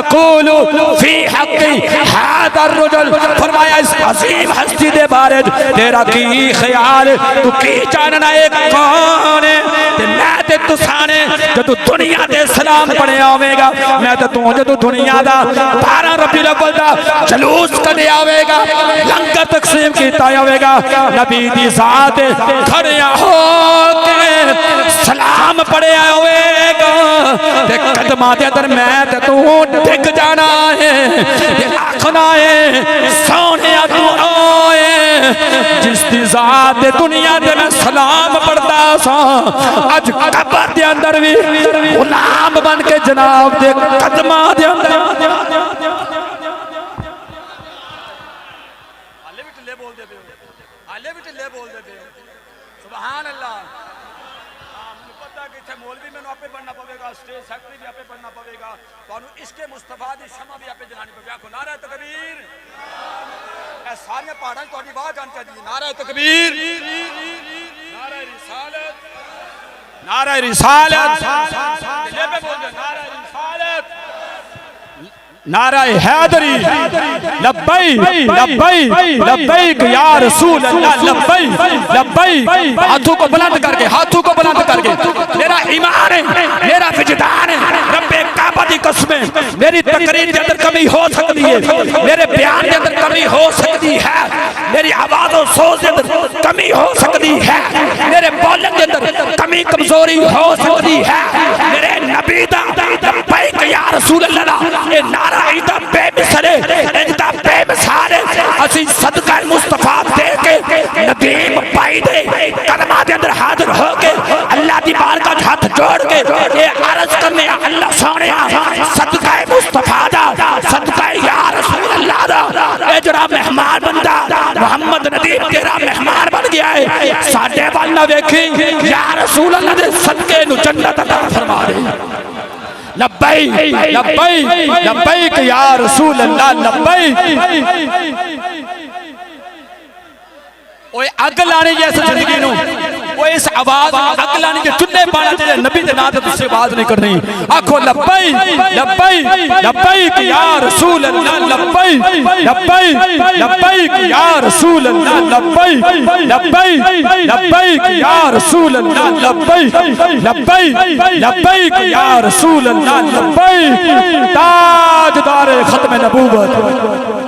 تقول فی حقی ھذا الرجل، فرمایا اس عظیم ہستی دے بارے تیرا کی خیال، تو کی جاننا ایک کون ہے؟ میں تے تو سانے جدو دنیا دے سلام پڑے آوے گا، میں تے تو جدو دنیا دا 12 ربیع الاول دا جلوس کدے آوے گا، لنگر تقسیم کیتا آوے گا، نبی دی ذات کھڑیا ہو کے سلام پڑے آوے گا، تے قدمہ دے اندر میں تے تو ڈگ جانا ہے، یہ آخنا ہے سونے تو آئے جس دی ذات دنیا دے میں سلام پڑھتا سا، اج قبر دے اندر بھی غلام بن کے جناب دے قدمہ دے اندر سبحان اللہ۔ مجھے پتا کہ اتھے مولوی میں آپ پہ بڑھنا پوے گا، اسٹیج سیکٹری بھی آپ پہ بڑھنا پوے گا، تو عشق مصطفیٰ دی شمع بھی آپ پہ جلانی پوے گا۔ نعرہ تکبیر، اے سارے پہاڑاں تو آنی بات جانتا دی، نعرہ تکبیر، نعرہ رسالت، نعرہ رسالت، یہ پہ بول دے نعرہ رسالت، نعرہ حیدری، لبیک لبیک لبیک یا رسول اللہ، لبیک لبیک، ہاتھوں کو بلند کر کے، ہاتھوں کو بلند کر کے، میرا ایمان ہے، میرا وجدان ہے، رب کعبہ دی قسمیں، میری تقریر کے اندر کمی ہو سکتی ہے، میرے بیان کے اندر کمی ہو سکتی ہے، میری آواز و سوز کے اندر کمی ہو سکتی ہے، میرے بولن کے اندر کمی کمزوری ہو سکتی ہے، میرے نبی دا لبیک یا رسول اللہ، اے نعرہ ایدہ بے مثلے، ایدہ بے مثالے، اسی صدقہ مصطفیٰ دے کے ندیم پائی دے کلمہ دے اندر حاضر ہو کے اللہ دی بارگاہ ہاتھ جوڑ کے اے عرض کرنے اللہ سونے صدقہ مصطفیٰ دا، صدقہ یا رسول اللہ دا، اے جڑا مہمان بندہ محمد ندیم تیرا مہمان بن گیا ہے، ساڑھے والنہ دیکھیں یا رسول اللہ دے صدقے نو جنت عطا فرما دے۔ لبیک لبیک لبیک یا رسول اللہ، لبیک۔ اوہ اگ لانے جیسے زندگی نو، وہ اس آواز اگ لانے کے چنے پانا چاہے نبی دے نام تجھ سے آواز نہیں کرنی، آنکھو لبیک لبیک لبیک یا رسول اللہ، لبیک لبیک لبیک یا رسول اللہ، لبیک لبیک لبیک یا رسول اللہ، لبیک لبیک لبیک یا رسول اللہ، لبیک تاجدار ختم نبوت۔